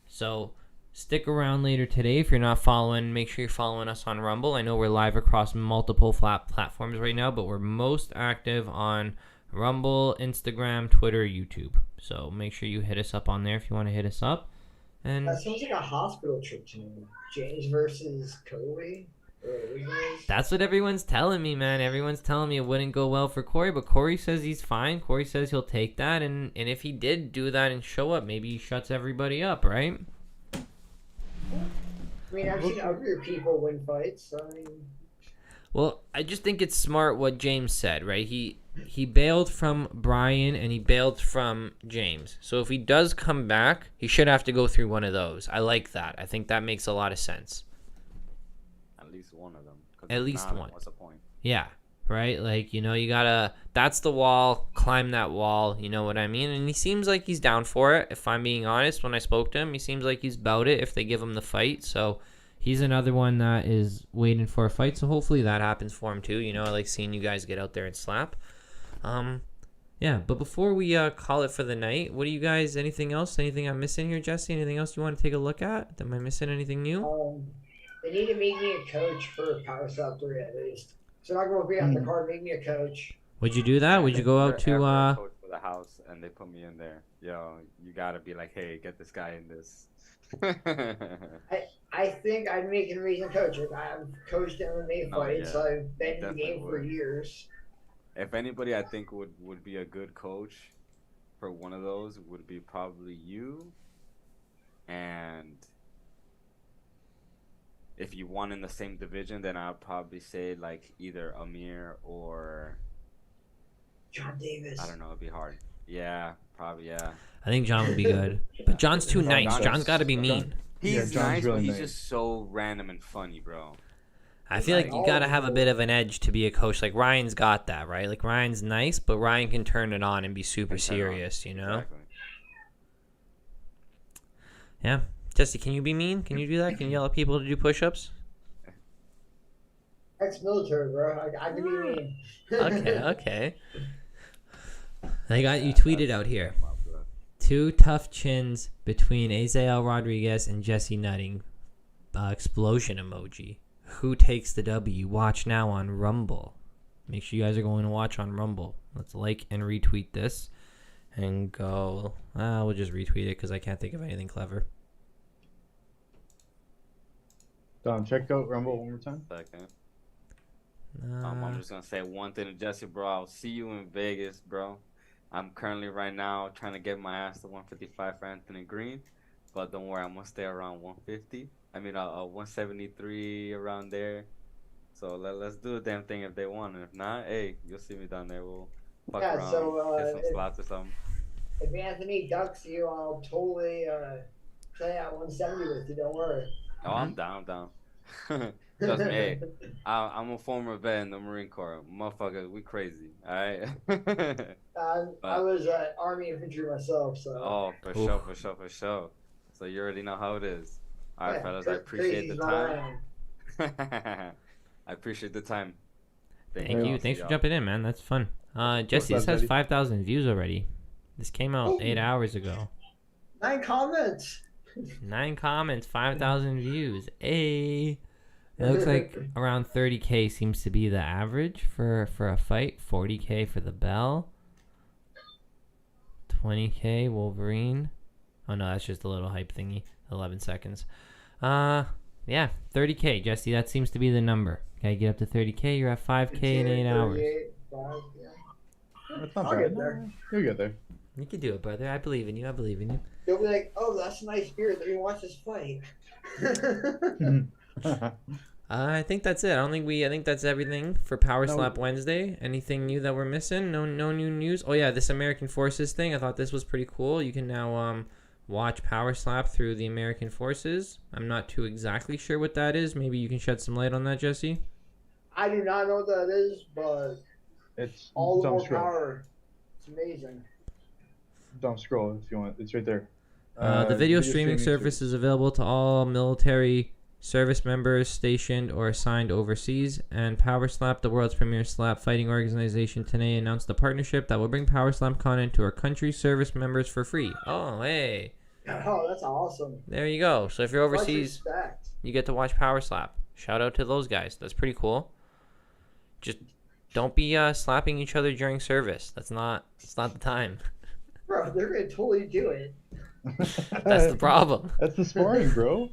So stick around later today. If you're not following, make sure you're following us on Rumble. I know we're live across multiple platforms right now, but we're most active on Rumble, Instagram, Twitter, YouTube. So make sure you hit us up on there if you want to hit us up. And that sounds like a hospital trip to me. James versus Kobe. That's what everyone's telling me, man. Everyone's telling me it wouldn't go well for Corey, but Corey says he's fine. Corey says he'll take that, and if he did do that and show up, maybe he shuts everybody up, right? I've seen other people win fights. Well, I just think it's smart what James said, right? He bailed from Brian and he bailed from James. So if he does come back, he should have to go through one of those. I like that. I think that makes a lot of sense. At least one of them. At least one. What's the point? Yeah, right? Like, you gotta, that's the wall, climb that wall, you know what I mean? And he seems like he's down for it, if I'm being honest. When I spoke to him, he seems like he's about it if they give him the fight. So he's another one that is waiting for a fight. So hopefully that happens for him too. I like seeing you guys get out there and slap. Yeah, but before we call it for the night, what do you guys, anything else? Anything I'm missing here, Jesse? Anything else you want to take a look at? Am I missing anything new? They need to make me a coach for Power Slap 3 at least. So I'm not going to be on the card, make me a coach. Would you do that? Would you go out If you're ever a to coach for the house and they put me in there, yo, you gotta be like, hey, get this guy in this. I think I'd make an amazing coach. Like, I've coached MMA No, fights. yeah, I've been in the definitely game for would. years. If anybody I think would be a good coach for one of those would be probably you. And if you won in the same division, then I'd probably say like either Amir or John Davis. I don't know, it'd be hard. Yeah, probably, yeah. I think John would be good, but John's too nice. John's got to be mean. He's John's nice, but really he's nice. just so random and funny, bro. I feel like you got to have a bit of an edge to be a coach. Like Ryan's got that, right? Like Ryan's nice, but Ryan can turn it on and be super serious, you know? Exactly. Yeah. Jesse, can you be mean? Can you do that? Can you yell at people to do push-ups? Ex-military, bro. I can be mean. Okay. I got you tweeted out here. 2 tough chins between Azael Rodriguez and Jesse Nutting. Explosion emoji. Who takes the W? Watch now on Rumble. Make sure you guys are going to watch on Rumble. Let's like and retweet this. And go. We'll just retweet it because I can't think of anything clever. Dom, check out Rumble one more time. Second. I'm just gonna say one thing to Jesse, bro. I'll see you in Vegas, bro. I'm currently right now trying to get my ass to 155 for Anthony Green, but don't worry, I'm gonna stay around 150. I mean, 173 around there. So let's do the damn thing if they want, and if not, hey, you'll see me down there. We'll fuck Yeah, around, so, get some slots or something. If Anthony ducks you, I'll totally play at 170 with you. Don't worry. Oh, I'm down. Trust me, hey, I'm a former vet in the Marine Corps. Motherfucker, we crazy, alright? I was Army infantry myself, so. Oh, for sure. So you already know how it is. Alright, Yeah, fellas, I appreciate the crazy's my time. line. I appreciate the time. Thank Yeah. you. Thanks for jumping in, man. That's fun. Jesse, this has 5,000 views already. This came out 8 hours ago. 9 comments. 9 comments, 5,000 views. Hey. It looks like around 30K seems to be the average for a fight. 40K for the bell. 20K Wolverine. Oh no, that's just a little hype thingy. 11 seconds. Yeah, 30K, Jesse. That seems to be the number. Okay, get up to 30K. You're at 5K in 8 hours. 5, yeah. That's not I'll bad. get there. You'll get there. You can do it, brother. I believe in you. You'll be like, oh, that's a nice beer. Let me watch this fight. I think that's it. I think that's everything for Power No. Slap Wednesday. Anything new that we're missing? No new news. Oh yeah, this American Forces thing. I thought this was pretty cool. You can now watch Power Slap through the American Forces. I'm not too exactly sure what that is. Maybe you can shed some light on that, Jesse. I do not know what that is, but It's all the Dom more scroll. power. It's amazing. Dom scroll if you want. It's right there. The video streaming service is available to all military service members stationed or assigned overseas. And Power Slap, the world's premier slap fighting organization, today announced a partnership that will bring Power Slap content to our country's service members for free. Oh, hey. Oh, that's awesome. There you go. So if you're Much overseas, respect. you get to watch Power Slap. Shout out to those guys. That's pretty cool. Just don't be slapping each other during service. It's not the time. Bro, they're going to totally do it. That's the problem. That's the sparring, bro.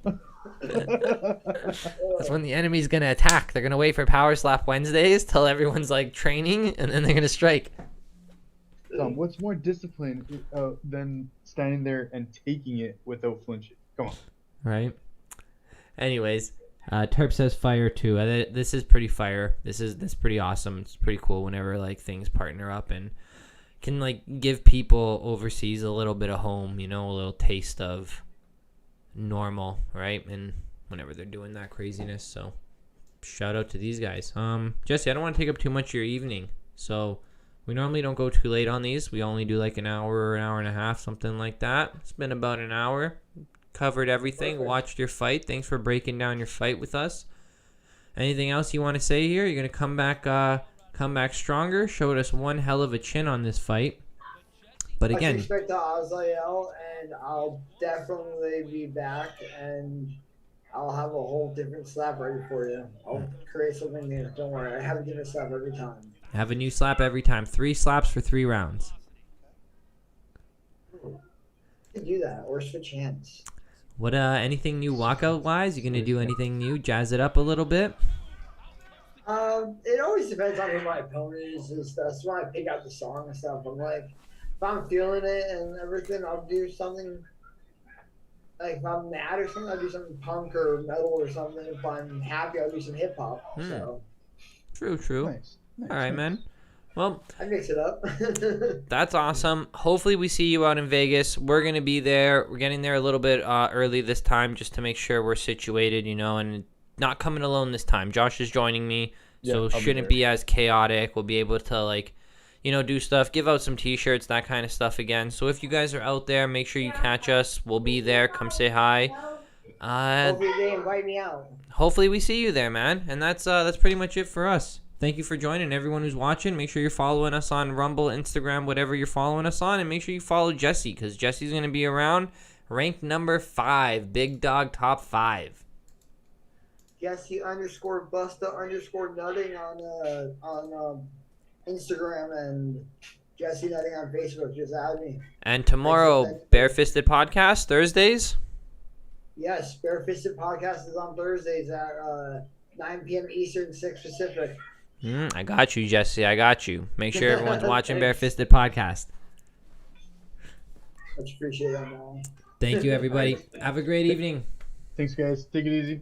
That's when the enemy's gonna attack. They're gonna wait for Power Slap Wednesdays till everyone's like training, and then they're gonna strike. Dom, what's more discipline than standing there and taking it without flinching? Come on. Right. Anyways, Terp says fire too. This is pretty fire. This is pretty awesome. It's pretty cool whenever like things partner up and can like give people overseas a little bit of home. You know, a little taste of normal, right? And whenever they're doing that craziness. So shout out to these guys. Jesse, I don't want to take up too much of your evening. So we normally don't go too late on these. We only do like an hour and a half, something like that. It's been about an hour. Covered everything. Perfect. Watched your fight. Thanks for breaking down your fight with us. Anything else you want to say here? You're gonna come back stronger. Showed us one hell of a chin on this fight. But Much again, respect to Azael, and I'll definitely be back, and I'll have a whole different slap ready for you. I'll create something new. Don't worry, I have a different slap every time. Have a new slap every time. 3 slaps for 3 rounds. Could do that. Or switch hands. What anything new walkout wise? You gonna do anything new? Jazz it up a little bit? It always depends on who my opponent is and stuff. So when I pick out the song and stuff, I'm like, if I'm feeling it and everything, I'll do something. Like if I'm mad or something, I'll do something punk or metal or something. If I'm happy, I'll do some hip hop. So True. Nice. All right, man. Well, I mix it up. that's awesome. Hopefully we see you out in Vegas. We're going to be there. We're getting there a little bit early this time just to make sure we're situated, and not coming alone this time. Josh is joining me, so Yeah, I'll shouldn't be as chaotic. We'll be able to, do stuff, give out some T-shirts, that kind of stuff again. So if you guys are out there, make sure you catch us. We'll be there. Come say hi. Hopefully they invite me out. Hopefully we see you there, man. And that's pretty much it for us. Thank you for joining, everyone who's watching. Make sure you're following us on Rumble, Instagram, whatever you're following us on. And make sure you follow Jesse, because Jesse's going to be around. Ranked number 5. Big Dog Top 5. Jesse _Busta_nutting on Instagram and Jesse Nutting on Facebook. Just add me. And tomorrow, Barefisted Podcast, Thursdays. Yes, Barefisted Podcast is on Thursdays at 9 p.m. Eastern, 6 Pacific. I got you, Jesse. I got you. Make sure everyone's watching Barefisted Podcast. Much appreciated, man. Thank you, everybody. Have a great evening. Thanks, guys. Take it easy.